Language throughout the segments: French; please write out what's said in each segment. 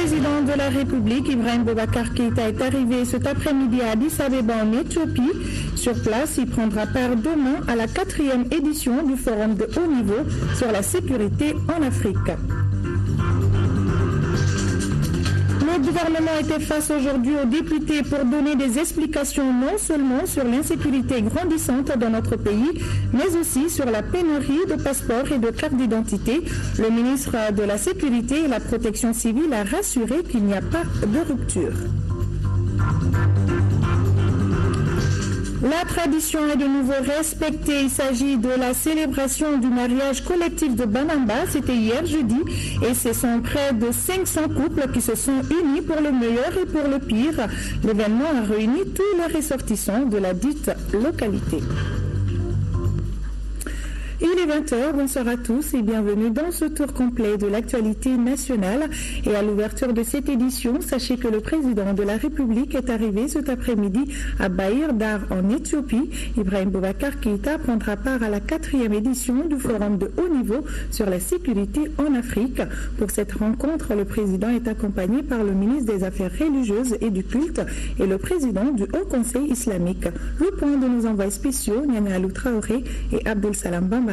président de la République, Ibrahim Boubacar Keïta, est arrivé cet après-midi à Addis Abeba en Éthiopie. Sur place, il prendra part demain à la 4e édition du Forum de haut niveau sur la sécurité en Afrique. Le gouvernement était face aujourd'hui aux députés pour donner des explications non seulement sur l'insécurité grandissante dans notre pays, mais aussi sur la pénurie de passeports et de cartes d'identité. Le ministre de la Sécurité et la Protection civile a rassuré qu'il n'y a pas de rupture. La tradition est de nouveau respectée. Il s'agit de la célébration du mariage collectif de Banamba. C'était hier jeudi et ce sont près de 500 couples qui se sont unis pour le meilleur et pour le pire. L'événement a réuni tous les ressortissants de la dite localité. Il est 20h, bonsoir à tous et bienvenue dans ce tour complet de l'actualité nationale. Et à l'ouverture de cette édition, sachez que le président de la République est arrivé cet après-midi à Bahir Dar en Éthiopie. Ibrahim Boubacar Keïta prendra part à la 4e édition du Forum de haut niveau sur la sécurité en Afrique. Pour cette rencontre, le président est accompagné par le ministre des Affaires religieuses et du culte et le président du Haut Conseil islamique. Le point de nos envois spéciaux, Niamey Alou Traoré et Abdul Salam Bambara.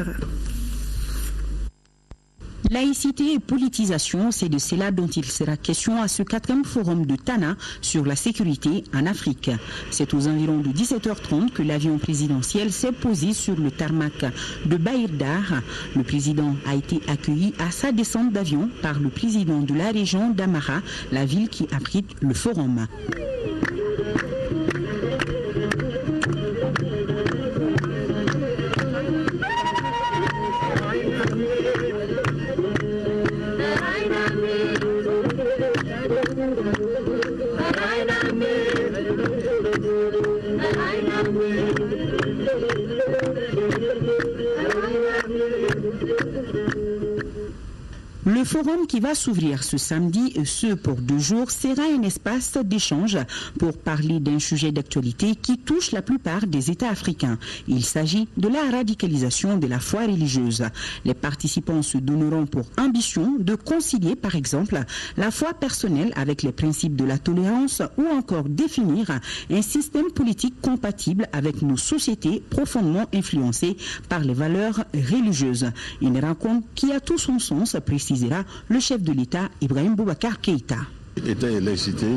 Laïcité et politisation, c'est de cela dont il sera question à ce 4e forum de Tana sur la sécurité en Afrique. C'est aux environs de 17h30 que l'avion présidentiel s'est posé sur le tarmac de Bahir Dar. Le président a été accueilli à sa descente d'avion par le président de la région d'Amara, la ville qui abrite le forum. Le forum qui va s'ouvrir ce samedi, et ce pour 2 jours, sera un espace d'échange pour parler d'un sujet d'actualité qui touche la plupart des États africains. Il s'agit de la radicalisation de la foi religieuse. Les participants se donneront pour ambition de concilier, par exemple, la foi personnelle avec les principes de la tolérance ou encore définir un système politique compatible avec nos sociétés profondément influencées par les valeurs religieuses. Une rencontre qui a tout son sens, précisera le chef de l'État, Ibrahim Boubacar Keïta. État et laïcité,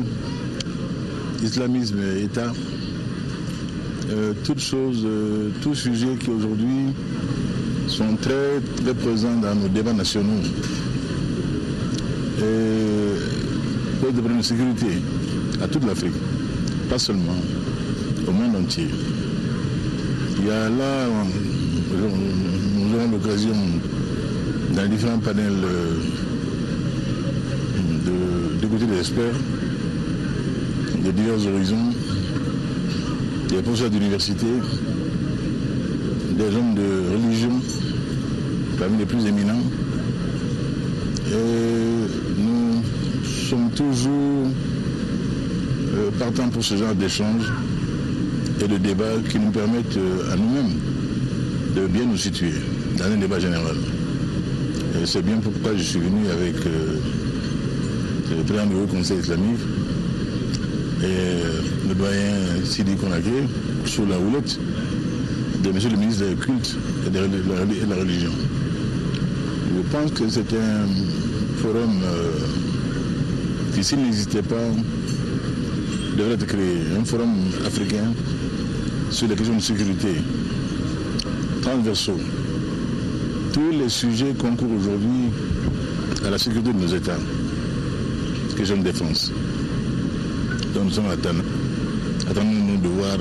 islamisme et État, toutes choses, tous sujets qui aujourd'hui sont très, très présents dans nos débats nationaux. Et pour des problèmes de sécurité à toute l'Afrique, pas seulement, au monde entier. Il y a là, nous aurons l'occasion dans les différents panels d'écouter des experts de divers horizons, des professeurs d'université, des hommes de religion, parmi les plus éminents. Et nous sommes toujours partants pour ce genre d'échanges et de débats qui nous permettent à nous-mêmes de bien nous situer dans un débat général. Et c'est bien pourquoi je suis venu avec le président du Haut Conseil islamique et le doyen Sidi Konaké sous la houlette de monsieur le ministre des cultes et de la religion. Je pense que c'est un forum qui, s'il n'existait pas, devrait être créé. Un forum africain sur les questions de sécurité transversaux. Tous les sujets concourent aujourd'hui à la sécurité de nos États, question de défense. Donc nous sommes à Tana. Attendons-nous de voir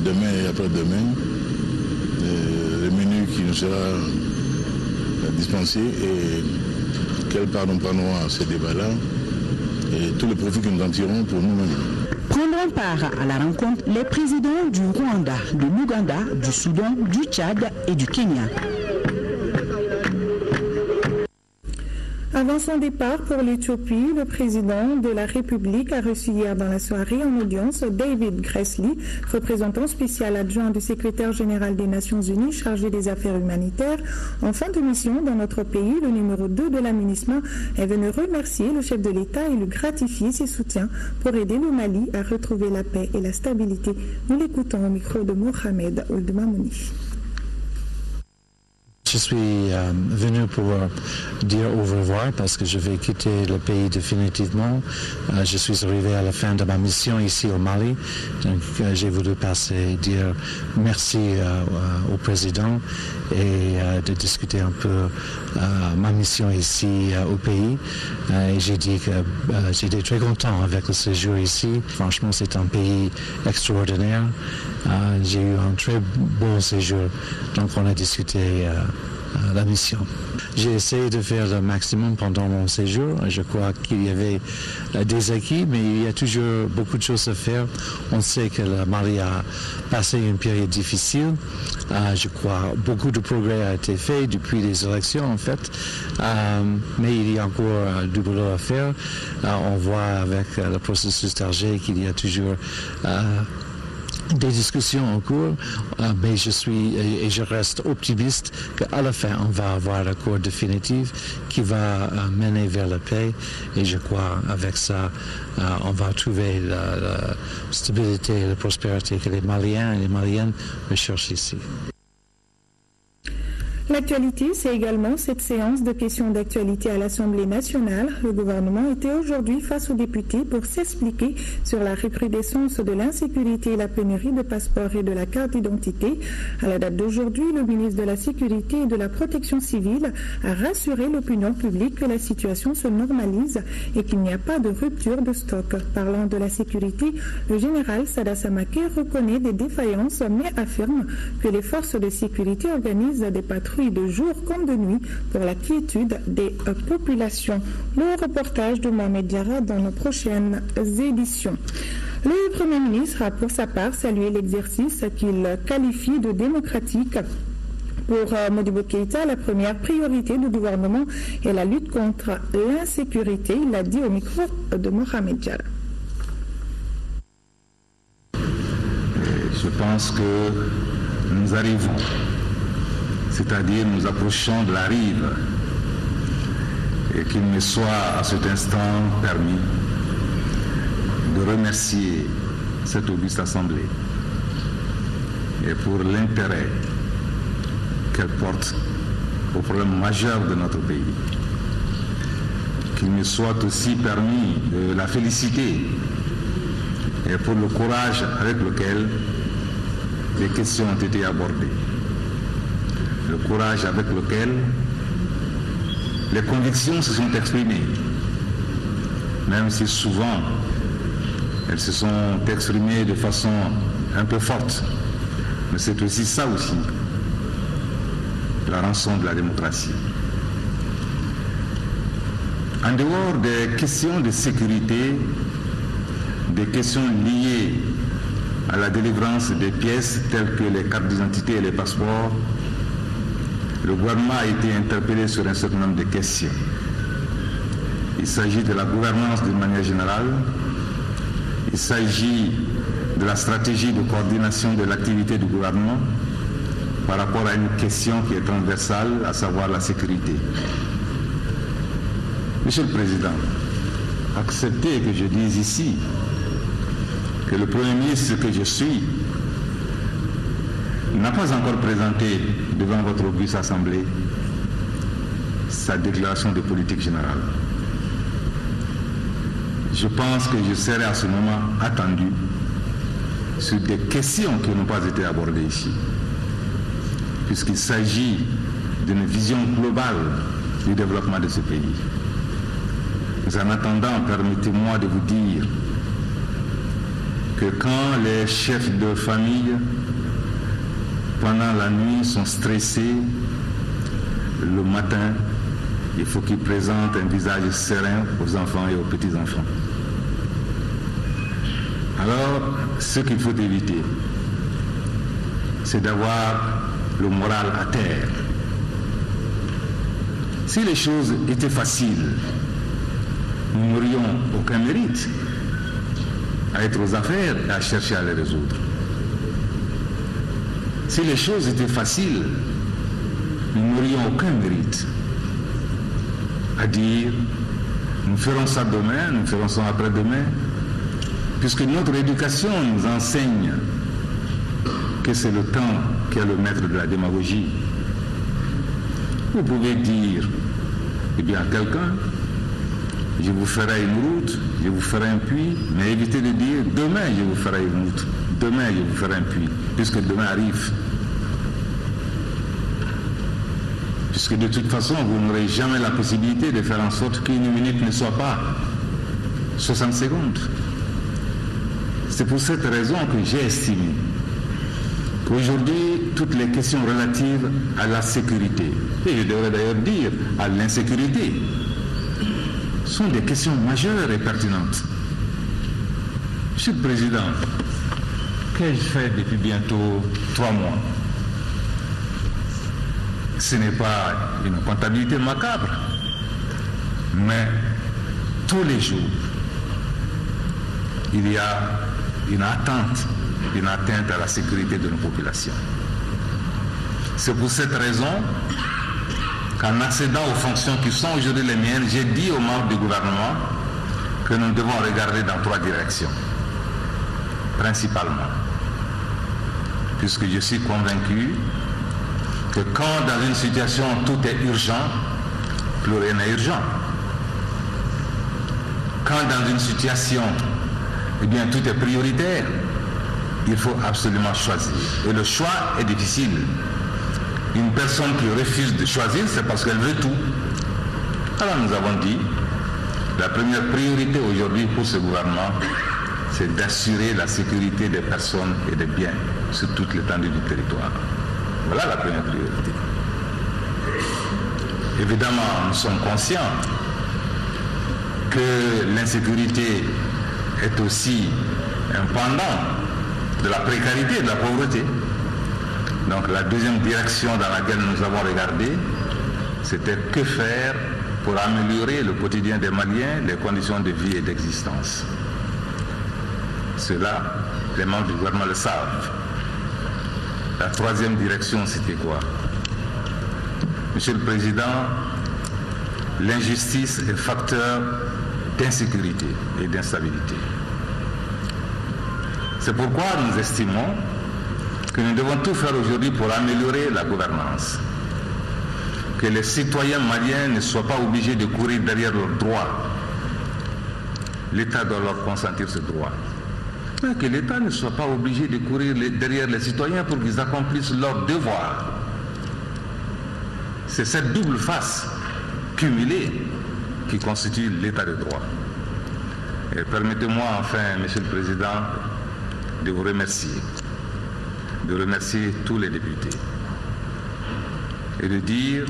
demain et après-demain le menu qui nous sera dispensé et quelle part nous prendrons à ces débats-là et tous les profits que nous en tirons pour nous-mêmes. Prendront part à la rencontre les présidents du Rwanda, de l'Ouganda, du Soudan, du Tchad et du Kenya. Avant son départ pour l'Éthiopie, le président de la République a reçu hier dans la soirée en audience David Gressly, représentant spécial adjoint du secrétaire général des Nations Unies chargé des affaires humanitaires. En fin de mission dans notre pays, le numéro 2 de la MINUSMA est venu remercier le chef de l'État et lui gratifier ses soutiens pour aider le Mali à retrouver la paix et la stabilité. Nous l'écoutons au micro de Mohamed Ould Mamouni. Je suis venu pour dire au revoir parce que je vais quitter le pays définitivement. Je suis arrivé à la fin de ma mission ici au Mali. Donc j'ai voulu dire merci au président et de discuter un peu ma mission ici au pays. Et j'ai dit que j'étais très content avec le séjour ici. Franchement, c'est un pays extraordinaire. J'ai eu un très bon séjour. Donc on a discuté la mission. J'ai essayé de faire le maximum pendant mon séjour. Je crois qu'il y avait des acquis, mais il y a toujours beaucoup de choses à faire. On sait que le Mali a passé une période difficile. Je crois beaucoup de progrès a été fait depuis les élections, en fait. Mais il y a encore du boulot à faire. On voit avec le processus d'Alger qu'il y a toujours des discussions en cours, mais je reste optimiste qu'à la fin, on va avoir un accord définitif qui va mener vers la paix. Et je crois avec ça, on va trouver la stabilité et la prospérité que les Maliens et les Maliennes recherchent ici. L'actualité, c'est également cette séance de questions d'actualité à l'Assemblée nationale. Le gouvernement était aujourd'hui face aux députés pour s'expliquer sur la recrudescence de l'insécurité et la pénurie de passeports et de la carte d'identité. À la date d'aujourd'hui, le ministre de la Sécurité et de la Protection civile a rassuré l'opinion publique que la situation se normalise et qu'il n'y a pas de rupture de stock. Parlant de la sécurité, le général Sada Samake reconnaît des défaillances mais affirme que les forces de sécurité organisent des patrouilles de jour comme de nuit pour la quiétude des populations. Le reportage de Mohamed Diarra dans nos prochaines éditions. Le Premier ministre a pour sa part salué l'exercice qu'il qualifie de démocratique. Pour Modibo Keïta, la première priorité du gouvernement est la lutte contre l'insécurité. Il l'a dit au micro de Mohamed Diarra. Je pense que nous arrivons, c'est-à-dire nous approchons de la rive, et qu'il me soit à cet instant permis de remercier cette auguste assemblée et pour l'intérêt qu'elle porte aux problèmes majeurs de notre pays. Qu'il me soit aussi permis de la féliciter et pour le courage avec lequel les questions ont été abordées. Le courage avec lequel les convictions se sont exprimées, même si souvent elles se sont exprimées de façon un peu forte. Mais c'est aussi ça aussi, la rançon de la démocratie. En dehors des questions de sécurité, des questions liées à la délivrance des pièces telles que les cartes d'identité et les passeports, le gouvernement a été interpellé sur un certain nombre de questions. Il s'agit de la gouvernance d'une manière générale, il s'agit de la stratégie de coordination de l'activité du gouvernement par rapport à une question qui est transversale, à savoir la sécurité. Monsieur le Président, acceptez que je dise ici que le Premier ministre que je suis n'a pas encore présenté devant votre auguste assemblée sa déclaration de politique générale. Je pense que je serai à ce moment attendu sur des questions qui n'ont pas été abordées ici, puisqu'il s'agit d'une vision globale du développement de ce pays. Mais en attendant, permettez-moi de vous dire que quand les chefs de famille, pendant la nuit, sont stressés, le matin, il faut qu'ils présentent un visage serein aux enfants et aux petits-enfants. Alors, ce qu'il faut éviter, c'est d'avoir le moral à terre. Si les choses étaient faciles, nous n'aurions aucun mérite à être aux affaires et à chercher à les résoudre. Si les choses étaient faciles, nous n'aurions aucun mérite à dire nous ferons ça demain, nous ferons ça après-demain, puisque notre éducation nous enseigne que c'est le temps qui est le maître de la démagogie. Vous pouvez dire à quelqu'un, je vous ferai une route, je vous ferai un puits, mais évitez de dire demain je vous ferai une route, demain je vous ferai un puits, puisque demain arrive. Puisque de toute façon, vous n'aurez jamais la possibilité de faire en sorte qu'une minute ne soit pas 60 secondes. C'est pour cette raison que j'ai estimé qu'aujourd'hui, toutes les questions relatives à la sécurité, et je devrais d'ailleurs dire à l'insécurité, sont des questions majeures et pertinentes. Monsieur le Président, qu'ai-je fait depuis bientôt 3 mois? Ce n'est pas une comptabilité macabre, mais tous les jours, il y a une atteinte à la sécurité de nos populations. C'est pour cette raison qu'en accédant aux fonctions qui sont aujourd'hui les miennes, j'ai dit aux membres du gouvernement que nous devons regarder dans 3 directions, principalement, puisque je suis convaincu que quand dans une situation tout est urgent, plus rien n'est urgent. Quand dans une situation, tout est prioritaire, il faut absolument choisir. Et le choix est difficile. Une personne qui refuse de choisir, c'est parce qu'elle veut tout. Alors nous avons dit, la première priorité aujourd'hui pour ce gouvernement, c'est d'assurer la sécurité des personnes et des biens sur toute l'étendue du territoire. Voilà la première priorité. Évidemment, nous sommes conscients que l'insécurité est aussi un pendant de la précarité et de la pauvreté. Donc la deuxième direction dans laquelle nous avons regardé, c'était que faire pour améliorer le quotidien des Maliens, les conditions de vie et d'existence. Cela, les membres du gouvernement le savent. La troisième direction, c'était quoi? Monsieur le Président, l'injustice est facteur d'insécurité et d'instabilité. C'est pourquoi nous estimons que nous devons tout faire aujourd'hui pour améliorer la gouvernance. Que les citoyens maliens ne soient pas obligés de courir derrière leurs droits. L'État doit leur consentir ce droit. Mais que l'État ne soit pas obligé de courir derrière les citoyens pour qu'ils accomplissent leurs devoirs. C'est cette double face cumulée qui constitue l'État de droit. Et permettez-moi enfin, Monsieur le Président, de vous remercier, de remercier tous les députés et de dire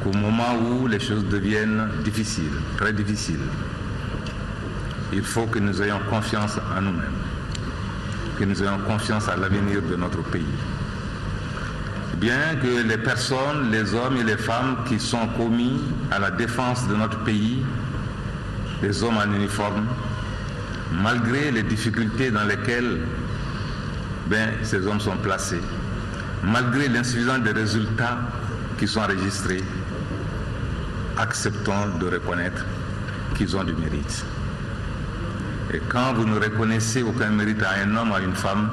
qu'au moment où les choses deviennent difficiles, très difficiles, il faut que nous ayons confiance en nous-mêmes, que nous ayons confiance à l'avenir de notre pays. Bien que les personnes, les hommes et les femmes qui sont commis à la défense de notre pays, les hommes en uniforme, malgré les difficultés dans lesquelles ces hommes sont placés, malgré l'insuffisance des résultats qui sont enregistrés, acceptons de reconnaître qu'ils ont du mérite. Et quand vous ne reconnaissez aucun mérite à un homme ou à une femme,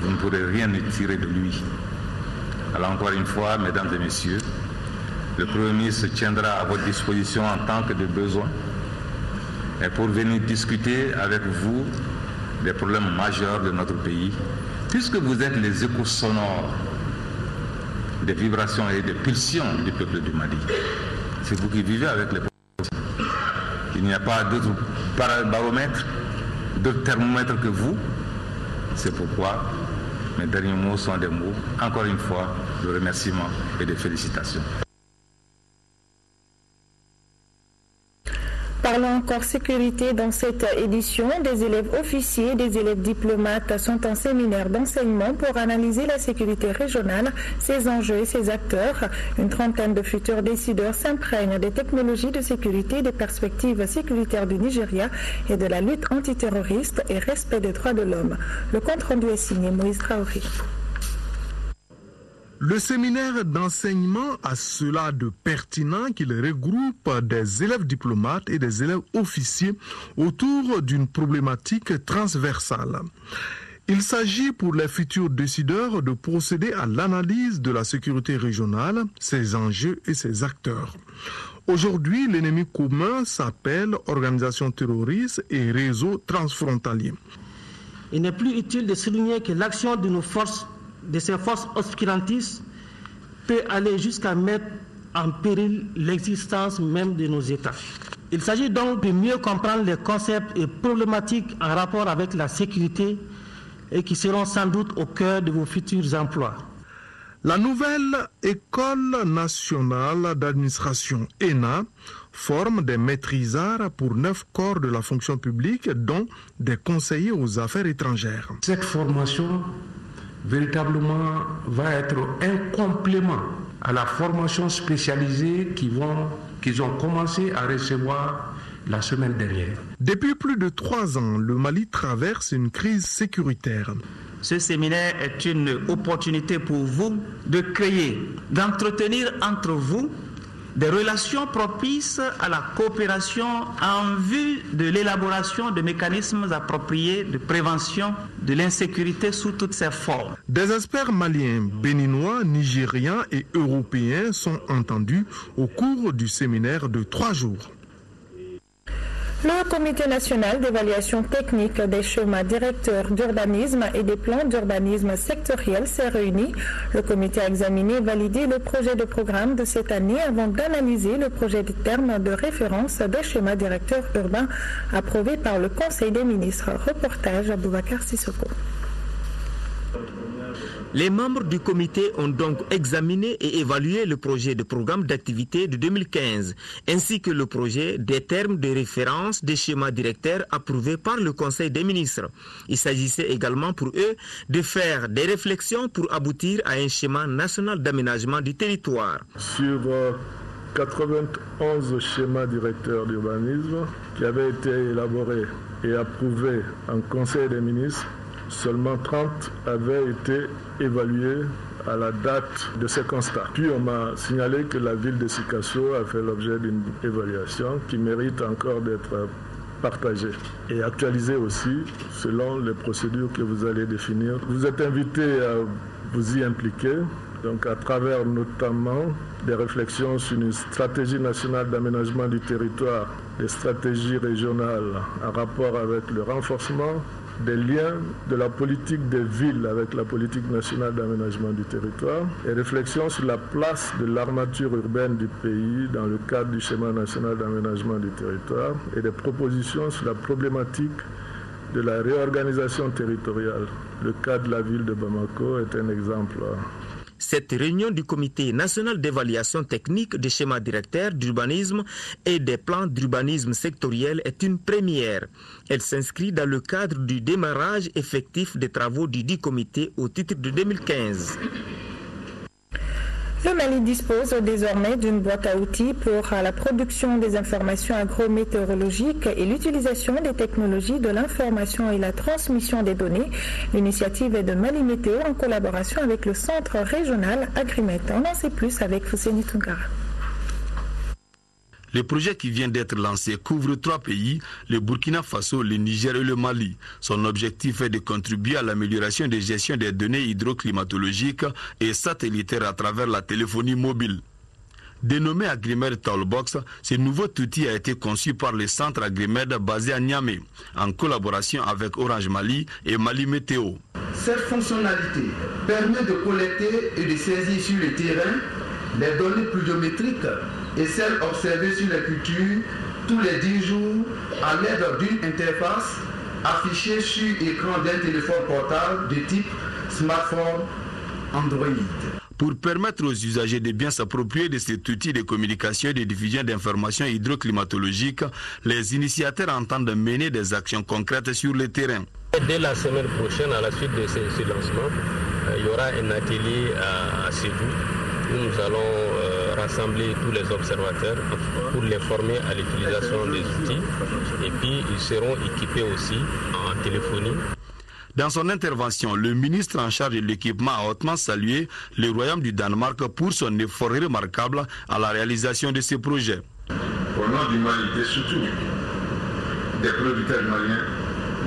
vous ne pourrez rien tirer de lui. Alors encore une fois, mesdames et messieurs, le Premier ministre se tiendra à votre disposition en tant que de besoin et pour venir discuter avec vous des problèmes majeurs de notre pays, puisque vous êtes les échos sonores des vibrations et des pulsions du peuple du Mali. C'est vous qui vivez avec les problèmes. Il n'y a pas d'autres baromètres, d'autres thermomètres que vous. C'est pourquoi mes derniers mots sont des mots, encore une fois, de remerciements et de félicitations. Parlons encore sécurité dans cette édition. Des élèves officiers, des élèves diplomates sont en séminaire d'enseignement pour analyser la sécurité régionale, ses enjeux et ses acteurs. Une trentaine de futurs décideurs s'imprègnent des technologies de sécurité, des perspectives sécuritaires du Nigeria et de la lutte antiterroriste et respect des droits de l'homme. Le compte rendu est signé Moïse Traoré. Le séminaire d'enseignement a cela de pertinent qu'il regroupe des élèves diplomates et des élèves officiers autour d'une problématique transversale. Il s'agit pour les futurs décideurs de procéder à l'analyse de la sécurité régionale, ses enjeux et ses acteurs. Aujourd'hui, l'ennemi commun s'appelle organisation terroriste et réseau transfrontalier. Il n'est plus utile de souligner que l'action de ces forces obscurantistes peut aller jusqu'à mettre en péril l'existence même de nos États. Il s'agit donc de mieux comprendre les concepts et problématiques en rapport avec la sécurité et qui seront sans doute au cœur de vos futurs emplois. La nouvelle École nationale d'administration, ENA, forme des maîtrisards pour 9 corps de la fonction publique, dont des conseillers aux affaires étrangères. Cette formation véritablement va être un complément à la formation spécialisée qu'ils ont commencé à recevoir la semaine dernière. Depuis plus de 3 ans, le Mali traverse une crise sécuritaire. Ce séminaire est une opportunité pour vous de créer, d'entretenir entre vous des relations propices à la coopération en vue de l'élaboration de mécanismes appropriés de prévention de l'insécurité sous toutes ses formes. Des experts maliens, béninois, nigériens et européens sont entendus au cours du séminaire de 3 jours. Le Comité national d'évaluation technique des schémas directeurs d'urbanisme et des plans d'urbanisme sectoriels s'est réuni. Le comité a examiné et validé le projet de programme de cette année avant d'analyser le projet de termes de référence des schémas directeurs urbains approuvé par le Conseil des ministres. Reportage à Boubacar Sissoko. Les membres du comité ont donc examiné et évalué le projet de programme d'activité de 2015, ainsi que le projet des termes de référence des schémas directeurs approuvés par le Conseil des ministres. Il s'agissait également pour eux de faire des réflexions pour aboutir à un schéma national d'aménagement du territoire. Sur 91 schémas directeurs d'urbanisme qui avaient été élaborés et approuvés en Conseil des ministres, seulement 30 avaient été évalués à la date de ces constats. Puis on m'a signalé que la ville de Sikasso a fait l'objet d'une évaluation qui mérite encore d'être partagée et actualisée aussi selon les procédures que vous allez définir. Vous êtes invités à vous y impliquer, donc à travers notamment des réflexions sur une stratégie nationale d'aménagement du territoire, des stratégies régionales en rapport avec le renforcement des liens de la politique des villes avec la politique nationale d'aménagement du territoire et réflexion sur la place de l'armature urbaine du pays dans le cadre du schéma national d'aménagement du territoire et des propositions sur la problématique de la réorganisation territoriale. Le cas de la ville de Bamako est un exemple. Cette réunion du Comité national d'évaluation technique des schémas directeurs d'urbanisme et des plans d'urbanisme sectoriel est une première. Elle s'inscrit dans le cadre du démarrage effectif des travaux du dit comité au titre de 2015. Le Mali dispose désormais d'une boîte à outils pour la production des informations agrométéorologiques et l'utilisation des technologies de l'information et la transmission des données. L'initiative est de Mali Météo en collaboration avec le Centre régional Agrimet. On en sait plus avec Fousseni Toungara. Le projet qui vient d'être lancé couvre 3 pays, le Burkina Faso, le Niger et le Mali. Son objectif est de contribuer à l'amélioration de gestion des données hydroclimatologiques et satellitaires à travers la téléphonie mobile. Dénommé Agrimed Toolbox, ce nouveau outil a été conçu par le centre Agrimed basé à Niamey, en collaboration avec Orange Mali et Mali Météo. Cette fonctionnalité permet de collecter et de saisir sur le terrain les données pluviométriques et celles observées sur les cultures tous les 10 jours à l'aide d'une interface affichée sur l'écran d'un téléphone portable de type smartphone Android. Pour permettre aux usagers de bien s'approprier de cet outil de communication et de diffusion d'informations hydroclimatologiques, les initiateurs entendent mener des actions concrètes sur le terrain. Dès la semaine prochaine, à la suite de ce lancement, il y aura un atelier à Sédou où nous allons rassembler tous les observateurs pour les former à l'utilisation des outils et puis ils seront équipés aussi en téléphonie. Dans son intervention, le ministre en charge de l'équipement a hautement salué le Royaume du Danemark pour son effort remarquable à la réalisation de ce projet. Au nom du Mali et surtout des producteurs maliens,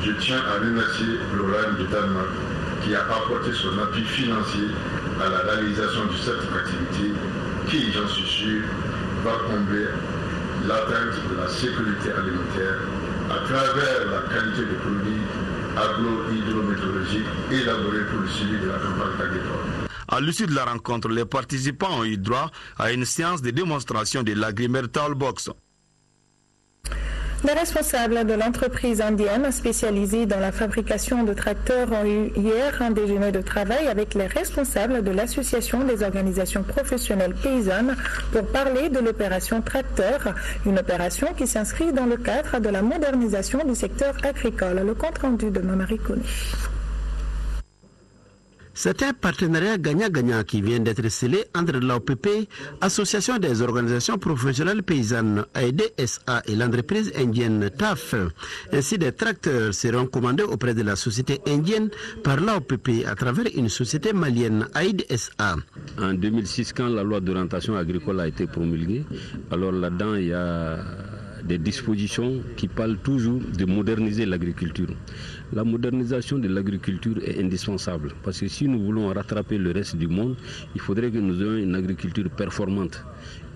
je tiens à remercier le Royaume du Danemark qui a apporté son appui financier à la réalisation de cette activité qui, j'en suis sûr, va combler l'atteinte de la sécurité alimentaire à travers la qualité des produits agro-hydrométéorologiques élaborés pour le suivi de la campagne agricole. À l'issue de la rencontre, les participants ont eu droit à une séance de démonstration de l'Agrimetal Box. Les responsables de l'entreprise indienne spécialisée dans la fabrication de tracteurs ont eu hier un déjeuner de travail avec les responsables de l'Association des organisations professionnelles paysannes pour parler de l'opération Tracteur, une opération qui s'inscrit dans le cadre de la modernisation du secteur agricole. Le compte rendu de Mamari Kone. C'est un partenariat gagnant-gagnant qui vient d'être scellé entre l'AOPP, Association des organisations professionnelles paysannes AEDSA et l'entreprise indienne TAF. Ainsi, des tracteurs seront commandés auprès de la société indienne par l'AOPP à travers une société malienne AEDSA. En 2006, quand la loi d'orientation agricole a été promulguée, alors là-dedans, il y a des dispositions qui parlent toujours de moderniser l'agriculture. La modernisation de l'agriculture est indispensable parce que si nous voulons rattraper le reste du monde, il faudrait que nous ayons une agriculture performante.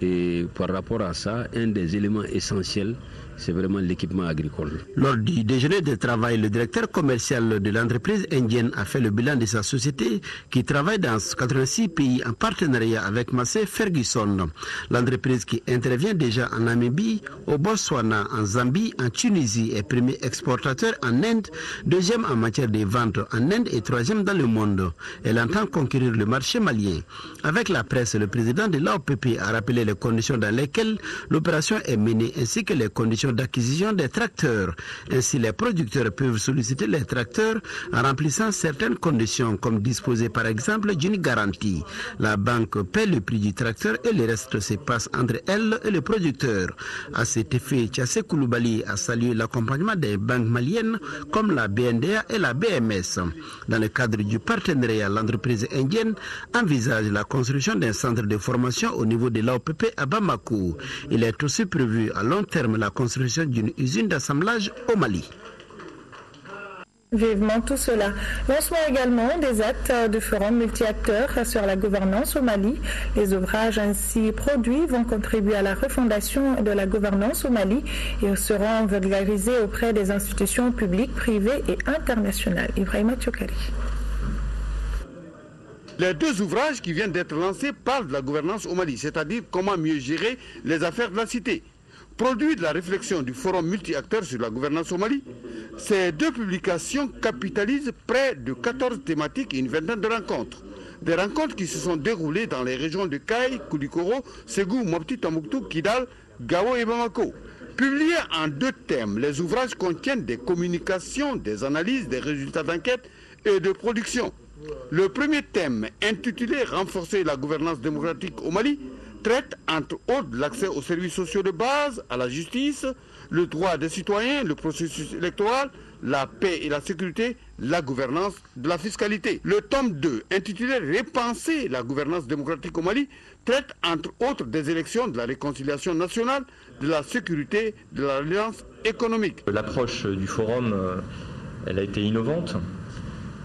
Et par rapport à ça, un des éléments essentiels, c'est vraiment l'équipement agricole. Lors du déjeuner de travail, le directeur commercial de l'entreprise indienne a fait le bilan de sa société qui travaille dans 86 pays en partenariat avec Massey Ferguson. L'entreprise qui intervient déjà en Namibie, au Botswana, en Zambie, en Tunisie est premier exportateur en Inde, deuxième en matière de vente en Inde et troisième dans le monde. Elle entend conquérir le marché malien. Avec la presse, le président de l'AOPP a rappelé les conditions dans lesquelles l'opération est menée ainsi que les conditions d'acquisition des tracteurs. Ainsi, les producteurs peuvent solliciter les tracteurs en remplissant certaines conditions comme disposer par exemple d'une garantie. La banque paie le prix du tracteur et le reste se passe entre elle et le producteur. À cet effet, Tchassé Koulibaly a salué l'accompagnement des banques maliennes comme la BNDA et la BMS. Dans le cadre du partenariat, l'entreprise indienne envisage la construction d'un centre de formation au niveau de l'AOPP à Bamako. Il est aussi prévu à long terme la construction d'une usine d'assemblage au Mali. Vivement tout cela. Lancement également des actes de forum multi-acteurs sur la gouvernance au Mali. Les ouvrages ainsi produits vont contribuer à la refondation de la gouvernance au Mali et seront vulgarisés auprès des institutions publiques, privées et internationales. Ibrahima Tchokali. Les deux ouvrages qui viennent d'être lancés parlent de la gouvernance au Mali, c'est-à-dire comment mieux gérer les affaires de la cité. Produit de la réflexion du forum multi-acteurs sur la gouvernance au Mali, ces deux publications capitalisent près de 14 thématiques et une vingtaine de rencontres. Des rencontres qui se sont déroulées dans les régions de Kay, Koulikoro, Ségou, Mopti, Tombouctou, Kidal, Gao et Bamako. Publiés en deux thèmes, les ouvrages contiennent des communications, des analyses, des résultats d'enquête et de production. Le premier thème, intitulé « Renforcer la gouvernance démocratique au Mali », traite entre autres de l'accès aux services sociaux de base, à la justice, le droit des citoyens, le processus électoral, la paix et la sécurité, la gouvernance de la fiscalité. Le tome 2, intitulé « Repenser la gouvernance démocratique au Mali », traite entre autres des élections, de la réconciliation nationale, de la sécurité, de la relance économique. L'approche du forum, elle a été innovante.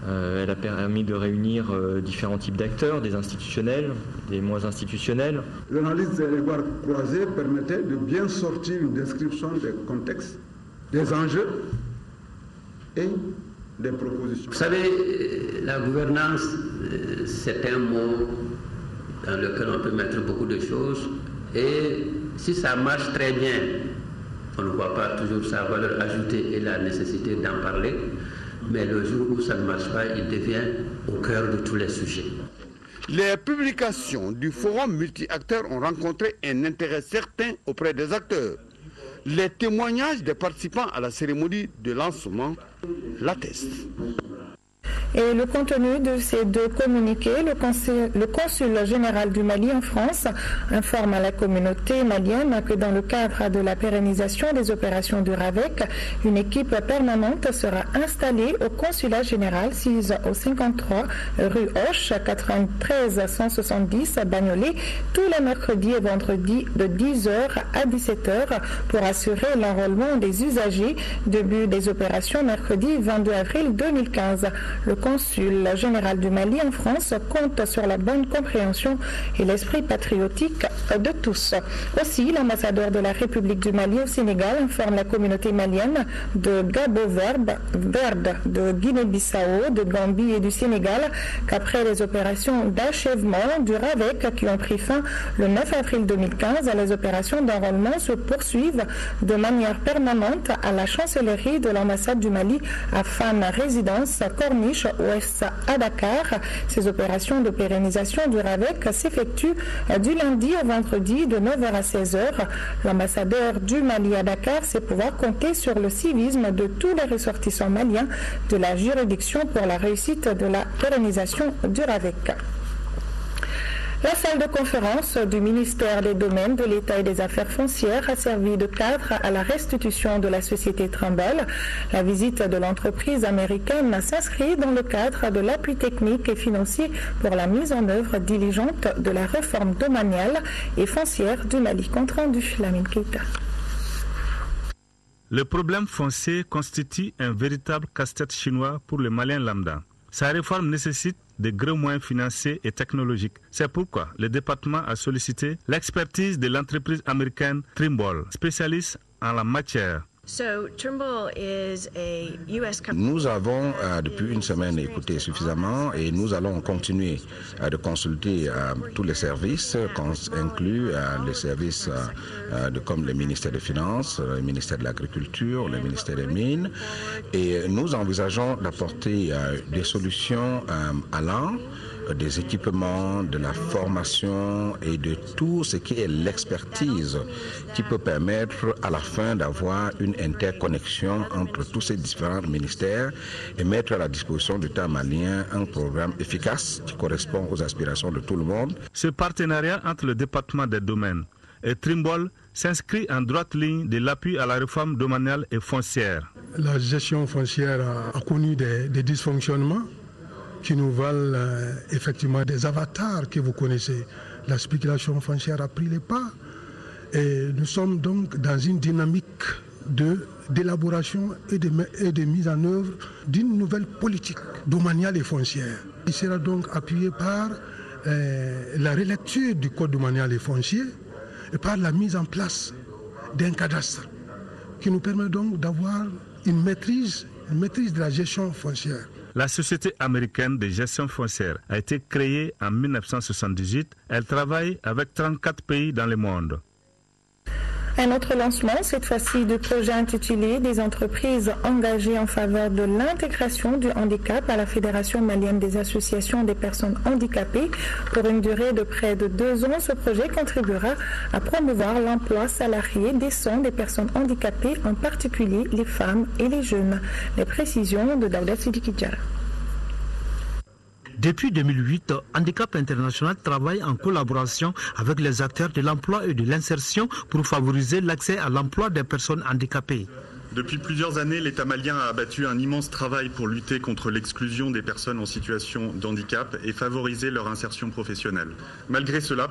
Elle a permis de réunir différents types d'acteurs, des institutionnels, des moins institutionnels. L'analyse des regards croisés permettait de bien sortir une description des contextes, des enjeux et des propositions. Vous savez, la gouvernance, c'est un mot dans lequel on peut mettre beaucoup de choses et si ça marche très bien, on ne voit pas toujours sa valeur ajoutée et la nécessité d'en parler. Mais le jour où ça ne marche pas, il devient au cœur de tous les sujets. Les publications du forum multi-acteurs ont rencontré un intérêt certain auprès des acteurs. Les témoignages des participants à la cérémonie de lancement l'attestent. Et le contenu de ces deux communiqués, le consul général du Mali en France informe à la communauté malienne que dans le cadre de la pérennisation des opérations du RAVEC, une équipe permanente sera installée au consulat général 6 au 53 rue Hoche, 93 170 Bagnolet, tous les mercredis et vendredis de 10h à 17h pour assurer l'enrôlement des usagers. Début des opérations mercredi 22 avril 2015. Le consul général du Mali en France compte sur la bonne compréhension et l'esprit patriotique de tous. Aussi, l'ambassadeur de la République du Mali au Sénégal informe la communauté malienne de Gabo-Verde, de Guinée-Bissau, de Gambie et du Sénégal qu'après les opérations d'achèvement du RAVEC qui ont pris fin le 9 avril 2015, les opérations d'enrôlement se poursuivent de manière permanente à la chancellerie de l'ambassade du Mali à Fan Résidence Corniche Ouest à Dakar. Ces opérations de pérennisation du RAVEC s'effectuent du lundi au vendredi de 9h à 16h. L'ambassadeur du Mali à Dakar sait pouvoir compter sur le civisme de tous les ressortissants maliens de la juridiction pour la réussite de la pérennisation du RAVEC. La salle de conférence du ministère des Domaines, de l'État et des Affaires foncières a servi de cadre à la restitution de la société Trimble. La visite de l'entreprise américaine s'inscrit dans le cadre de l'appui technique et financier pour la mise en œuvre diligente de la réforme domaniale et foncière du Mali. Compte rendu, Lamine Keita. Le problème foncier constitue un véritable casse-tête chinois pour le Malien lambda. Sa réforme nécessite de gros moyens financiers et technologiques. C'est pourquoi le département a sollicité l'expertise de l'entreprise américaine Trimble, spécialiste en la matière. Nous avons depuis une semaine écouté suffisamment et nous allons continuer de consulter tous les services, inclus les services comme le ministère des Finances, le ministère de l'Agriculture, le ministère des Mines, et nous envisageons d'apporter des solutions allant des équipements, de la formation et de tout ce qui est l'expertise qui peut permettre à la fin d'avoir une interconnexion entre tous ces différents ministères et mettre à la disposition du État malien un programme efficace qui correspond aux aspirations de tout le monde. Ce partenariat entre le département des domaines et Trimble s'inscrit en droite ligne de l'appui à la réforme domaniale et foncière. La gestion foncière a connu des dysfonctionnements qui nous valent effectivement des avatars que vous connaissez. La spéculation foncière a pris les pas et nous sommes donc dans une dynamique d'élaboration et de mise en œuvre d'une nouvelle politique domaniale et foncière. Il sera donc appuyé par la relecture du code domanial et foncier et par la mise en place d'un cadastre qui nous permet donc d'avoir une maîtrise de la gestion foncière. La Société américaine de gestion foncière a été créée en 1978. Elle travaille avec 34 pays dans le monde. Un autre lancement, cette fois-ci du projet intitulé « Des entreprises engagées en faveur de l'intégration du handicap à la Fédération malienne des associations des personnes handicapées ». Pour une durée de près de 2 ans, ce projet contribuera à promouvoir l'emploi salarié décent des personnes handicapées, en particulier les femmes et les jeunes. Les précisions de Daouda Sidiki-Diarra. Depuis 2008, Handicap International travaille en collaboration avec les acteurs de l'emploi et de l'insertion pour favoriser l'accès à l'emploi des personnes handicapées. Depuis plusieurs années, l'État malien a abattu un immense travail pour lutter contre l'exclusion des personnes en situation de handicap et favoriser leur insertion professionnelle. Malgré cela,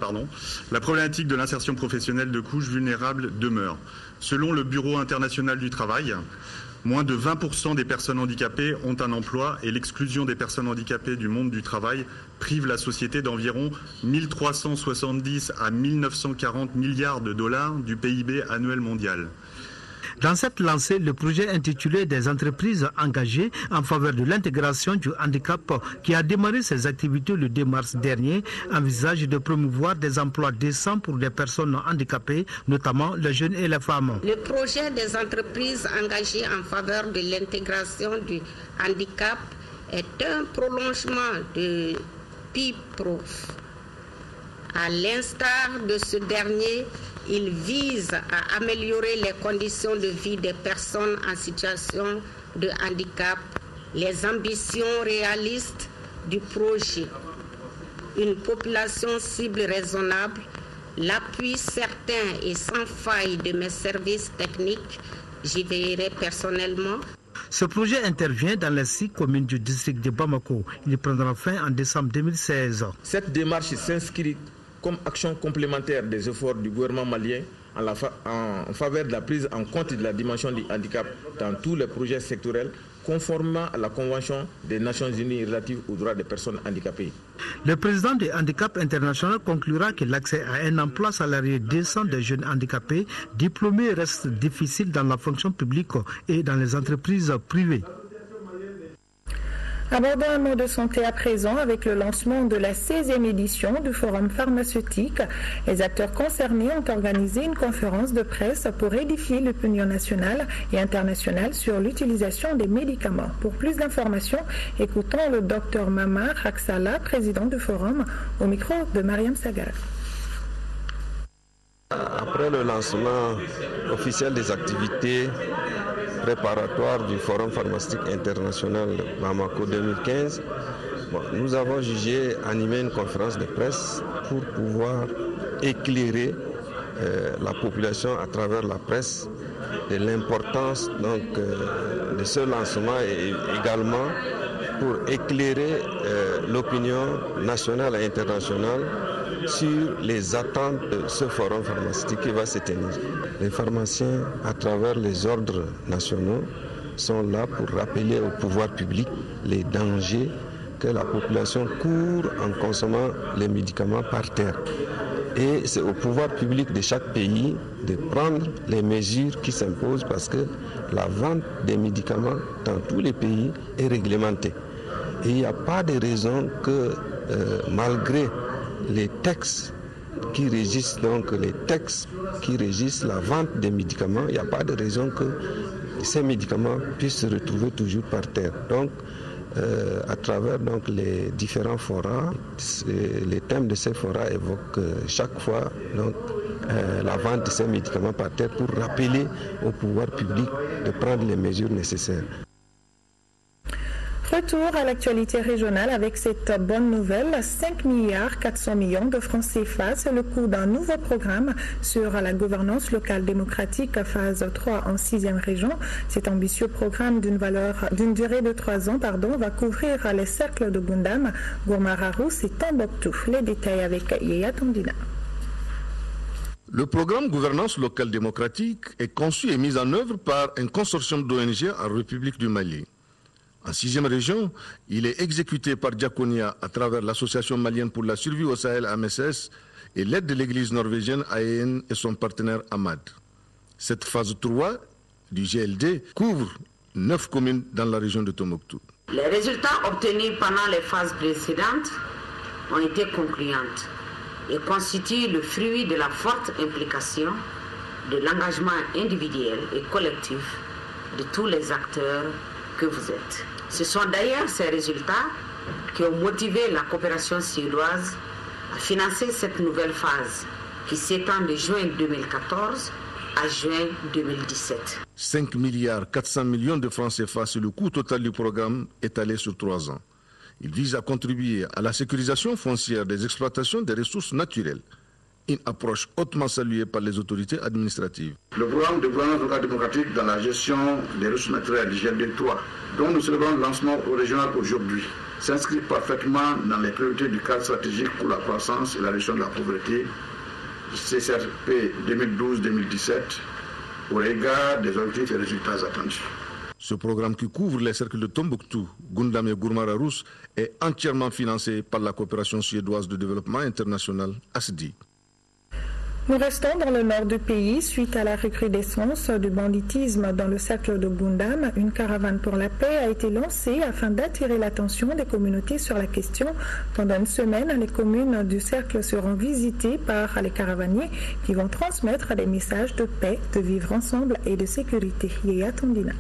la problématique de l'insertion professionnelle de couches vulnérables demeure. Selon le Bureau international du travail, moins de 20% des personnes handicapées ont un emploi et l'exclusion des personnes handicapées du monde du travail prive la société d'environ 1370 à 1940 milliards de dollars du PIB annuel mondial. Dans cette lancée, le projet intitulé « Des entreprises engagées en faveur de l'intégration du handicap » qui a démarré ses activités le 2 mars dernier envisage de promouvoir des emplois décents pour des personnes handicapées, notamment les jeunes et les femmes. Le projet des entreprises engagées en faveur de l'intégration du handicap est un prolongement de PIPROF. À l'instar de ce dernier, il vise à améliorer les conditions de vie des personnes en situation de handicap, les ambitions réalistes du projet, une population cible raisonnable, l'appui certain et sans faille de mes services techniques, j'y veillerai personnellement. Ce projet intervient dans les 6 communes du district de Bamako. Il prendra fin en décembre 2016. Cette démarche s'inscrit comme action complémentaire des efforts du gouvernement malien en faveur de la prise en compte de la dimension du handicap dans tous les projets sectoriels, conformément à la Convention des Nations Unies relative aux droits des personnes handicapées. Le président de Handicap International conclura que l'accès à un emploi salarié décent des jeunes handicapés diplômés reste difficile dans la fonction publique et dans les entreprises privées. Abordons un mot de santé à présent avec le lancement de la 16e édition du Forum pharmaceutique. Les acteurs concernés ont organisé une conférence de presse pour édifier l'opinion nationale et internationale sur l'utilisation des médicaments. Pour plus d'informations, écoutons le Dr Mamar Raksala, président du Forum, au micro de Mariam Sagar. Après le lancement officiel des activités préparatoires du Forum pharmaceutique international Bamako 2015, nous avons jugé animer une conférence de presse pour pouvoir éclairer la population à travers la presse de l'importance de ce lancement et également pour éclairer l'opinion nationale et internationale sur les attentes de ce forum pharmaceutique qui va se tenir. Les pharmaciens, à travers les ordres nationaux, sont là pour rappeler au pouvoir public les dangers que la population court en consommant les médicaments par terre. Et c'est au pouvoir public de chaque pays de prendre les mesures qui s'imposent parce que la vente des médicaments dans tous les pays est réglementée. Et il n'y a pas de raison que malgré les textes qui régissent la vente des médicaments, il n'y a pas de raison que ces médicaments puissent se retrouver toujours par terre. Donc, à travers les différents forats, les thèmes de ces forats évoquent chaque fois la vente de ces médicaments par terre pour rappeler au pouvoir public de prendre les mesures nécessaires. Retour à l'actualité régionale avec cette bonne nouvelle. 5 milliards 400 millions de francs CFA, c'est le coût d'un nouveau programme sur la gouvernance locale démocratique phase 3 en 6e région. Cet ambitieux programme d'une durée de 3 ans va couvrir les cercles de Gundam, Gourmara-Rousse et Tombouctou. Les détails avec Yaya Tondina. Le programme Gouvernance locale démocratique est conçu et mis en œuvre par un consortium d'ONG en République du Mali. En 6e région, il est exécuté par Diaconia à travers l'Association malienne pour la survie au Sahel AMSS et l'aide de l'église norvégienne AEN et son partenaire AMAD. Cette phase 3 du GLD couvre 9 communes dans la région de Tombouctou. Les résultats obtenus pendant les phases précédentes ont été concluants et constituent le fruit de la forte implication, de l'engagement individuel et collectif de tous les acteurs que vous êtes. Ce sont d'ailleurs ces résultats qui ont motivé la coopération suédoise à financer cette nouvelle phase qui s'étend de juin 2014 à juin 2017. 5 milliards 400 millions de francs CFA, c'est le coût total du programme étalé sur 3 ans. Il vise à contribuer à la sécurisation foncière des exploitations des ressources naturelles. Une approche hautement saluée par les autorités administratives. Le programme de gouvernance locale démocratique dans la gestion des ressources naturelles du GLD3, dont nous célébrons le lancement régional aujourd'hui, s'inscrit parfaitement dans les priorités du cadre stratégique pour la croissance et la réduction de la pauvreté, CCRP 2012-2017, au regard des objectifs et résultats attendus. Ce programme qui couvre les cercles de Tombouctou, Gundam et Gourmara-Rousse est entièrement financé par la coopération suédoise de développement international, ASDI. Nous restons dans le nord du pays. Suite à la recrudescence du banditisme dans le cercle de Gundam, une caravane pour la paix a été lancée afin d'attirer l'attention des communautés sur la question. Pendant une semaine, les communes du cercle seront visitées par les caravaniers qui vont transmettre des messages de paix, de vivre ensemble et de sécurité. Yaya Tondina.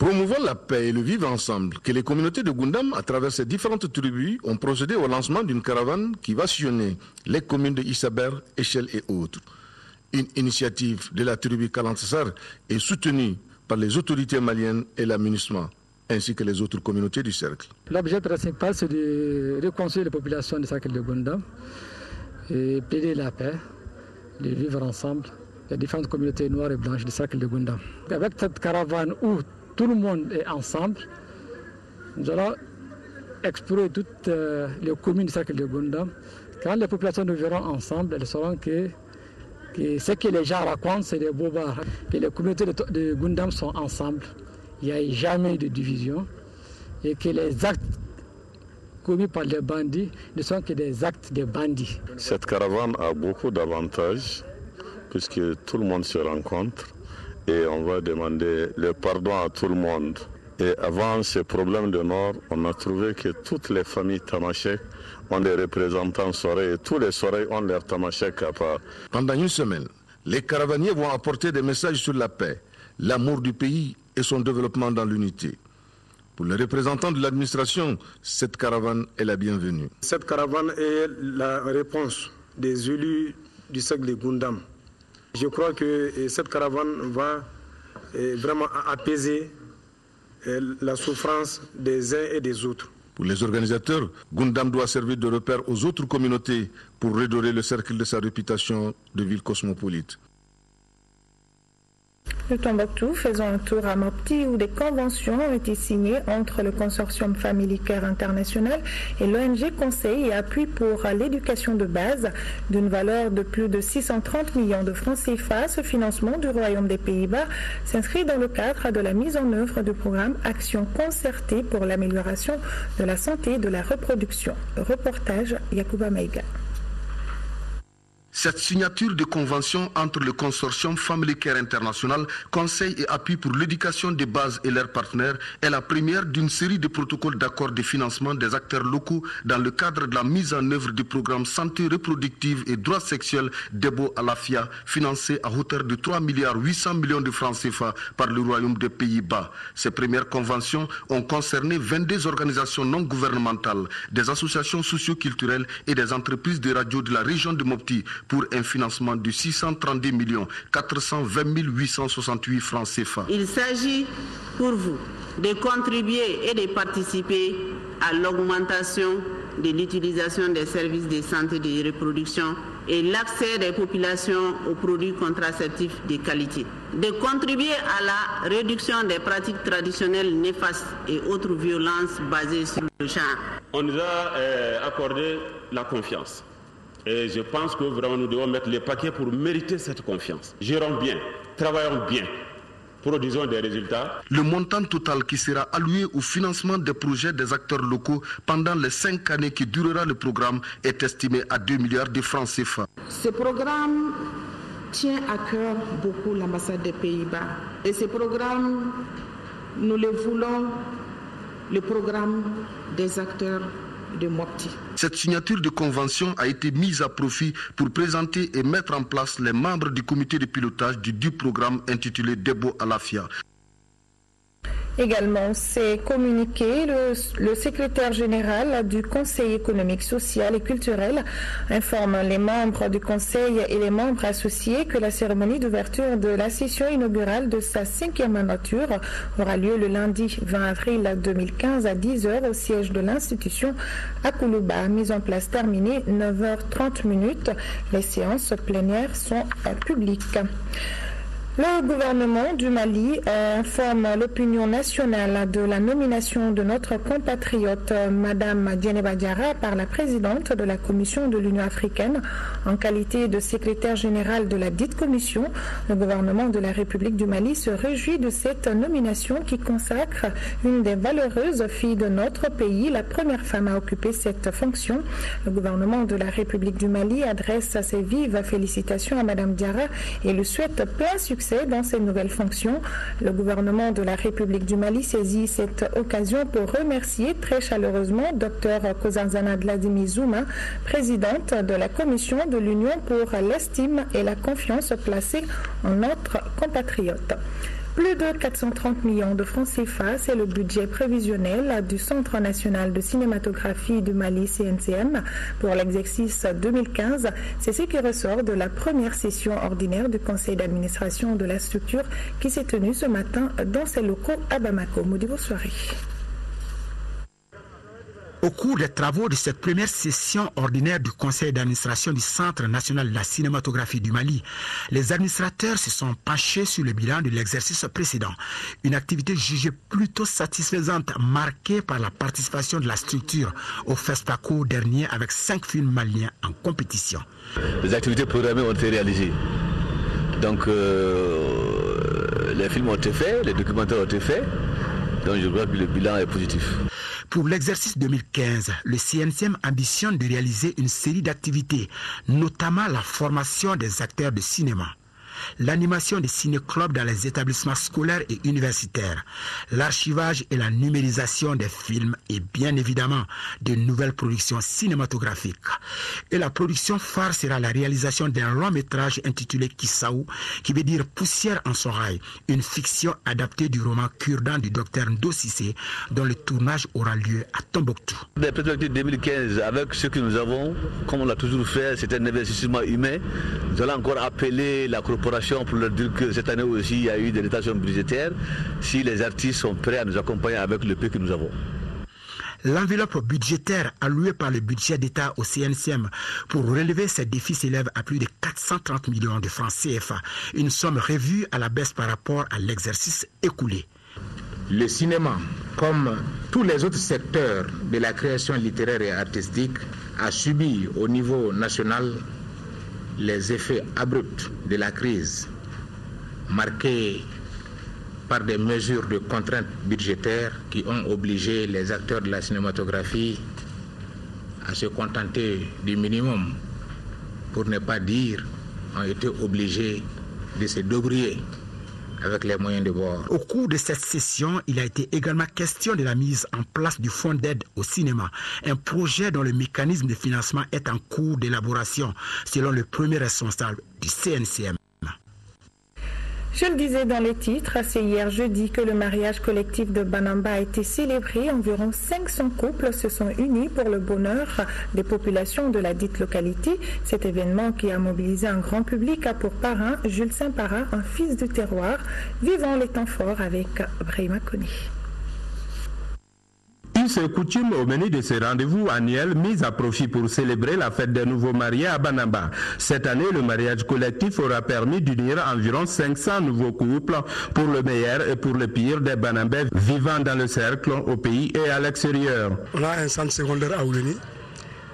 Promouvant la paix et le vivre ensemble, que les communautés de Gundam, à travers ces différentes tribus, ont procédé au lancement d'une caravane qui va sillonner les communes de Issaber, Echel et autres. Une initiative de la tribu Kalantsar est soutenue par les autorités maliennes et la MINUSMA, ainsi que les autres communautés du cercle. L'objet principal, c'est de reconstruire les populations du cercle de Gundam et plaider la paix, de vivre ensemble, les différentes communautés noires et blanches du cercle de Gundam. Avec cette caravane où tout le monde est ensemble, nous allons explorer toutes les communes du cercle de Gundam. Quand les populations nous verront ensemble, elles sauront que ce que les gens racontent, c'est des bobards. Que les communautés de Gundam sont ensemble. Il n'y a jamais de division. Et que les actes commis par les bandits ne sont que des actes de bandits. Cette caravane a beaucoup d'avantages, puisque tout le monde se rencontre. Et on va demander le pardon à tout le monde. Et avant ces problèmes de Nord, on a trouvé que toutes les familles tamashek ont des représentants Sorey et tous les Sorey ont leurs tamashek à part. Pendant une semaine, les caravaniers vont apporter des messages sur la paix, l'amour du pays et son développement dans l'unité. Pour les représentants de l'administration, cette caravane est la bienvenue. Cette caravane est la réponse des élus du cercle de Gundam. Je crois que cette caravane va vraiment apaiser la souffrance des uns et des autres. Pour les organisateurs, Gundam doit servir de repère aux autres communautés pour redorer le cercle de sa réputation de ville cosmopolite. De Tombouctou, faisons un tour à Mopti où des conventions ont été signées entre le consortium Family Care International et l'ONG Conseil et Appui pour l'éducation de base d'une valeur de plus de 630 millions de francs CFA. Ce financement du Royaume des Pays-Bas s'inscrit dans le cadre de la mise en œuvre du programme Action concertée pour l'amélioration de la santé et de la reproduction. Reportage Yacouba Maïga. Cette signature de convention entre le consortium Family Care International, Conseil et Appui pour l'éducation de base et leurs partenaires est la première d'une série de protocoles d'accord de financement des acteurs locaux dans le cadre de la mise en œuvre du programme Santé reproductive et droits sexuels Debo Alafia, financé à hauteur de 3,8 milliards de francs CFA par le Royaume des Pays-Bas. Ces premières conventions ont concerné 22 organisations non gouvernementales, des associations socio-culturelles et des entreprises de radio de la région de Mopti, pour un financement de 632 420 868 francs CFA. Il s'agit pour vous de contribuer et de participer à l'augmentation de l'utilisation des services de santé et de reproduction et l'accès des populations aux produits contraceptifs de qualité. De contribuer à la réduction des pratiques traditionnelles néfastes et autres violences basées sur le genre. On nous a accordé la confiance. Et je pense que vraiment nous devons mettre les paquets pour mériter cette confiance. Gérons bien, travaillons bien, produisons des résultats. Le montant total qui sera alloué au financement des projets des acteurs locaux pendant les 5 années qui durera le programme est estimé à 2 milliards de francs CFA. Ce programme tient à cœur beaucoup l'ambassade des Pays-Bas. Et ce programme, nous le voulons, le programme des acteurs de Mopti. Cette signature de convention a été mise à profit pour présenter et mettre en place les membres du comité de pilotage du programme intitulé Debo Alafia. Également, c'est communiqué, le secrétaire général du Conseil économique, social et culturel informe les membres du Conseil et les membres associés que la cérémonie d'ouverture de la session inaugurale de sa 5e mandature aura lieu le lundi 20 avril 2015 à 10h au siège de l'institution à Koulouba. Mise en place terminée, 9h30. Les séances plénières sont publiques. Le gouvernement du Mali informe l'opinion nationale de la nomination de notre compatriote Madame Djeneba Diarra par la présidente de la Commission de l'Union africaine en qualité de secrétaire générale de la dite commission. Le gouvernement de la République du Mali se réjouit de cette nomination qui consacre une des valeureuses filles de notre pays, la première femme à occuper cette fonction. Le gouvernement de la République du Mali adresse ses vives félicitations à Madame Diarra et lui souhaite plein succès dans ses nouvelles fonctions. Le gouvernement de la République du Mali saisit cette occasion pour remercier très chaleureusement Dr Kozanzana Dladimi Zouma, présidente de la Commission de l'Union, pour l'estime et la confiance placée en notre compatriote. Plus de 430 millions de francs CFA, c'est le budget prévisionnel du Centre national de cinématographie du Mali, CNCM, pour l'exercice 2015. C'est ce qui ressort de la première session ordinaire du conseil d'administration de la structure qui s'est tenue ce matin dans ses locaux à Bamako. Modibo Soirée. Au cours des travaux de cette première session ordinaire du conseil d'administration du Centre national de la cinématographie du Mali, les administrateurs se sont penchés sur le bilan de l'exercice précédent. Une activité jugée plutôt satisfaisante, marquée par la participation de la structure au FESPACO dernier avec 5 films maliens en compétition. Les activités programmées ont été réalisées. Donc les films ont été faits, les documentaires ont été faits. Donc je crois que le bilan est positif. Pour l'exercice 2015, le CNCM ambitionne de réaliser une série d'activités, notamment la formation des acteurs de cinéma, l'animation des ciné-clubs dans les établissements scolaires et universitaires, l'archivage et la numérisation des films et bien évidemment de nouvelles productions cinématographiques. Et la production phare sera la réalisation d'un long métrage intitulé Kissaou, qui veut dire poussière en son rail, une fiction adaptée du roman Kurdan du docteur Ndo Cissé, dont le tournage aura lieu à Tombouctou. Les perspectives 2015, avec ce que nous avons, comme on l'a toujours fait, c'est un investissement humain. Nous allons encore appeler la corporation pour leur dire que cette année aussi il y a eu des dotations budgétaires, si les artistes sont prêts à nous accompagner avec le peu que nous avons. L'enveloppe budgétaire allouée par le budget d'État au CNCM pour relever ces défis s'élève à plus de 430 millions de francs CFA, une somme revue à la baisse par rapport à l'exercice écoulé. Le cinéma, comme tous les autres secteurs de la création littéraire et artistique, a subi au niveau national les effets abrupts de la crise, marqués par des mesures de contraintes budgétaires qui ont obligé les acteurs de la cinématographie à se contenter du minimum, pour ne pas dire ont été obligés de se débrouiller avec les moyens de bord. Au cours de cette session, il a été également question de la mise en place du fonds d'aide au cinéma, un projet dont le mécanisme de financement est en cours d'élaboration, selon le premier responsable du CNCM. Je le disais dans les titres, c'est hier jeudi que le mariage collectif de Banamba a été célébré. Environ 500 couples se sont unis pour le bonheur des populations de la dite localité. Cet événement qui a mobilisé un grand public a pour parrain Jules Saint-Para, un fils de terroir, vivant les temps forts avec Brahima Kone. Une coutume au menu de ce rendez-vous annuel mis à profit pour célébrer la fête des nouveaux mariés à Banamba. Cette année, le mariage collectif aura permis d'unir environ 500 nouveaux couples pour le meilleur et pour le pire des Banambais vivant dans le cercle, au pays et à l'extérieur. On a un centre secondaire à Ouleni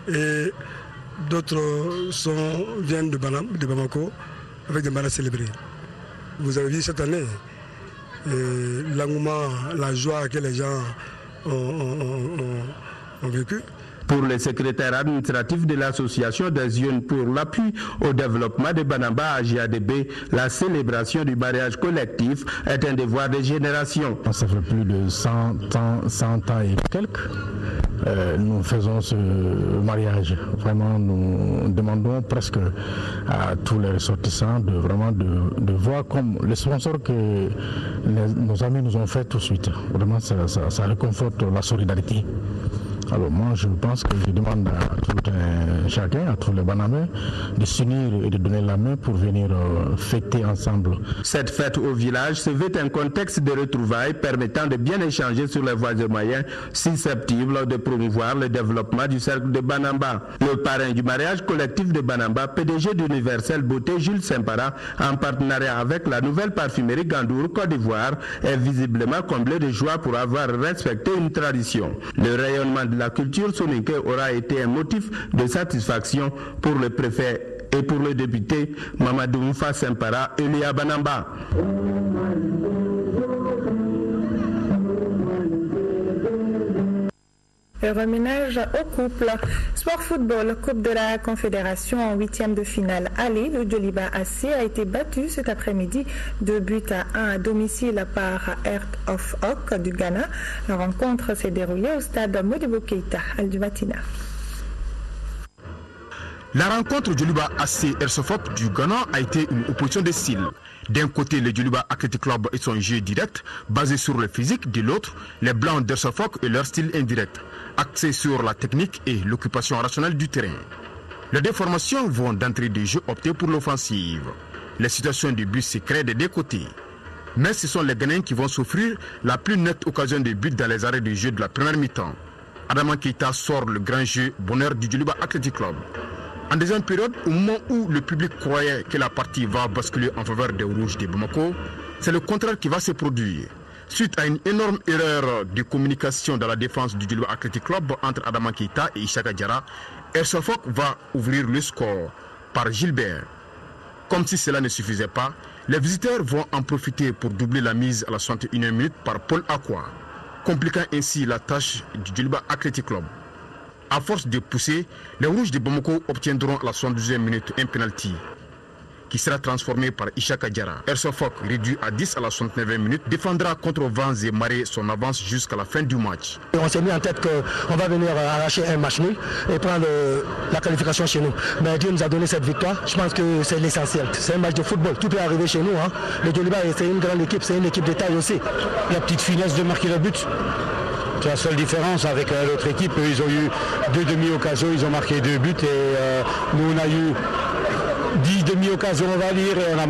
et d'autres viennent de Bamako avec des mariages célébrés. Vous avez vu cette année l'engouement, la joie que les gens ont vécu. Pour le secrétaire administratif de l'association des jeunes pour l'appui au développement de Banamba à JADB, la célébration du mariage collectif est un devoir de génération. Ça fait plus de 100 ans et quelques. Nous faisons ce mariage. Vraiment, nous demandons presque à tous les ressortissants de voir comme les sponsors que nos amis nous ont fait tout de suite. Vraiment, ça réconforte la solidarité. Alors moi, je pense que je demande à tout chacun, à tous les Banambais, de s'unir et de donner la main pour venir fêter ensemble. Cette fête au village se veut un contexte de retrouvailles permettant de bien échanger sur les voies et moyens susceptibles de promouvoir le développement du cercle de Banamba. Le parrain du mariage collectif de Banamba, PDG d'Universel Beauté, Jules Saint-Para, en partenariat avec la nouvelle parfumerie Gandour, Côte d'Ivoire, est visiblement comblé de joie pour avoir respecté une tradition. Le rayonnement de la culture soninké aura été un motif de satisfaction pour le préfet et pour le député Mamadou Moufa Saint-Para, élu à Banamba. Le reménage au couple. Sport football, Coupe de la Confédération en 8e de finale aller. Le Djoliba AC a été battu cet après-midi 2-1 à domicile par Heart of Oak du Ghana. La rencontre s'est déroulée au stade Modibo Keïta, Al Dumatina. La rencontre Djoliba AC Airsoft du Ghana a été une opposition de styles. D'un côté, le Djoliba Athletic Club et son jeu direct, basé sur le physique, de l'autre, les Blancs d'Airsoft et leur style indirect, axé sur la technique et l'occupation rationnelle du terrain. Les deux formations vont d'entrée de jeu opter pour l'offensive. Les situations de but se créent des deux côtés. Mais ce sont les Ghanéens qui vont s'offrir la plus nette occasion de but dans les arrêts de jeu de la première mi-temps. Adama Keita sort le grand jeu bonheur du Djoliba Athletic Club. En deuxième période, au moment où le public croyait que la partie va basculer en faveur des Rouges de Bamako, c'est le contraire qui va se produire. Suite à une énorme erreur de communication dans la défense du Djoliba Athletic Club entre Adama Keita et Ishaka Diarra, Airsoft va ouvrir le score par Gilbert. Comme si cela ne suffisait pas, les visiteurs vont en profiter pour doubler la mise à la 61e minute par Paul Aqua, compliquant ainsi la tâche du Djoliba Athletic Club. À force de pousser, les Rouges de Bamako obtiendront à la 72e minute un penalty qui sera transformé par Ishaka Diarra. Airsoft, réduit à 10 à la 69e minute, défendra contre vents et marées son avance jusqu'à la fin du match. On s'est mis en tête qu'on va venir arracher un match nul et prendre la qualification chez nous. Mais Dieu nous a donné cette victoire. Je pense que c'est l'essentiel. C'est un match de football. Tout peut arriver chez nous. Le Djoliba, c'est une grande équipe. C'est une équipe de taille aussi. La petite finesse de marquer le but. C'est la seule différence avec l'autre équipe. Ils ont eu 2 demi-occasions, ils ont marqué 2 buts et nous on a eu 10 demi-occasions, on va dire, et on a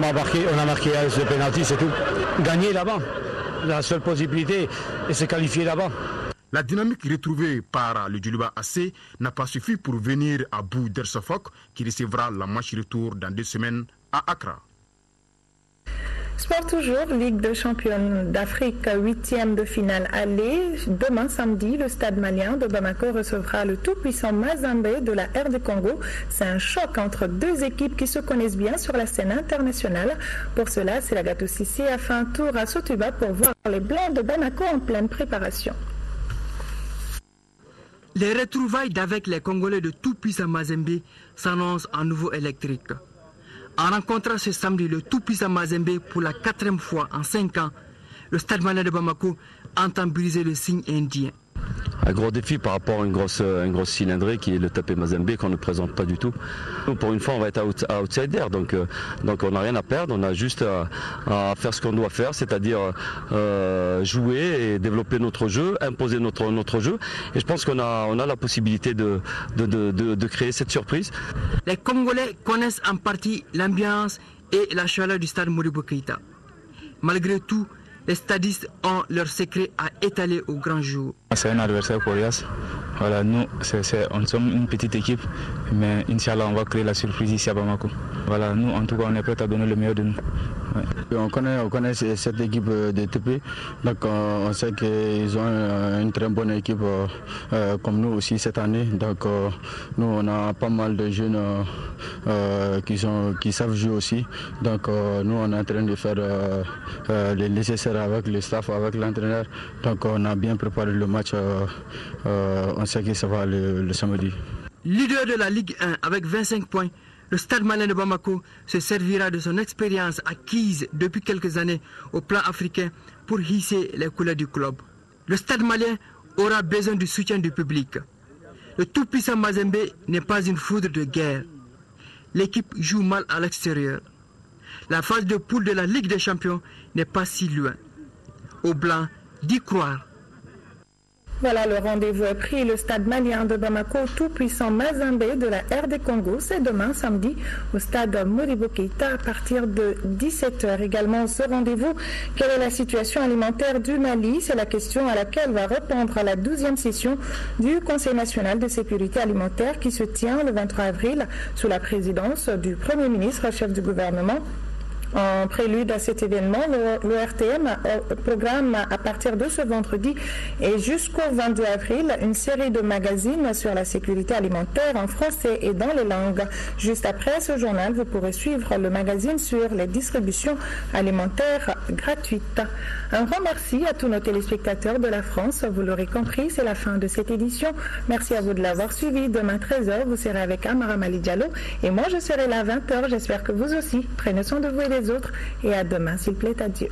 marqué ce penalty, c'est tout. Gagner là-bas, la seule possibilité est se qualifier là-bas. La dynamique retrouvée par le Djoliba AC n'a pas suffi pour venir à bout d'Airsoft qui recevra la match retour dans 2 semaines à Accra. Sport toujours, Ligue de champions d'Afrique, 8e de finale aller. Demain samedi, le stade malien de Bamako recevra le tout-puissant Mazembe de la RD Congo. C'est un choc entre deux équipes qui se connaissent bien sur la scène internationale. Pour cela, Selagato Sissi a fait un tour à Sotuba pour voir les Blancs de Bamako en pleine préparation. Les retrouvailles d'avec les Congolais de tout-puissant Mazembe s'annoncent en nouveau électrique. En rencontrant ce samedi le tout-puissant Mazembe pour la 4e fois en 5 ans, le stade malien de Bamako entend briser le signe indien. Un gros défi par rapport à une grosse cylindrée qui est le tapé Mazembe qu'on ne présente pas du tout. Nous, pour une fois, on va être outsider, donc on n'a rien à perdre, on a juste à faire ce qu'on doit faire, c'est-à-dire jouer et développer notre jeu, imposer notre jeu. Et je pense qu'on a la possibilité de créer cette surprise. Les Congolais connaissent en partie l'ambiance et la chaleur du stade Modibo Keïta. Malgré tout, les stadistes ont leur secret à étaler au grand jour. C'est un adversaire coriace. Voilà, nous, on sommes une petite équipe, mais Inch'Allah, on va créer la surprise ici à Bamako. Voilà, nous, en tout cas, on est prêts à donner le meilleur de nous. Ouais. On connaît cette équipe de TP, donc on sait qu'ils ont une très bonne équipe comme nous aussi cette année. Donc nous, on a pas mal de jeunes qui savent jouer aussi. Donc nous, on est en train de faire le nécessaire avec le staff, avec l'entraîneur. Donc on a bien préparé le match. On sait que ça va le samedi. Leader de la Ligue 1 avec 25 points, le stade malien de Bamako se servira de son expérience acquise depuis quelques années au plan africain pour hisser les couleurs du club. Le stade malien aura besoin du soutien du public. Le tout-puissant Mazembe n'est pas une foudre de guerre. L'équipe joue mal à l'extérieur. La phase de poule de la Ligue des Champions n'est pas si loin. Au blanc d'y croire. Voilà, le rendez-vous est pris. Le stade malien de Bamako, tout-puissant Mazembe de la RD Congo, c'est demain samedi au stade Modibo Keïta à partir de 17h. Également, ce rendez-vous, quelle est la situation alimentaire du Mali? C'est la question à laquelle va répondre à la 12e session du Conseil national de sécurité alimentaire qui se tient le 23 avril sous la présidence du Premier ministre, chef du gouvernement. En prélude à cet événement, l'ORTM programme à partir de ce vendredi et jusqu'au 22 avril une série de magazines sur la sécurité alimentaire en français et dans les langues. Juste après ce journal, vous pourrez suivre le magazine sur les distributions alimentaires gratuites. Un grand merci à tous nos téléspectateurs de la France. Vous l'aurez compris, c'est la fin de cette édition. Merci à vous de l'avoir suivi. Demain 13h, vous serez avec Amara Mali Diallo et moi je serai là à 20h. J'espère que vous aussi. Prenez soin de vous et des autres et à demain s'il plaît à Dieu.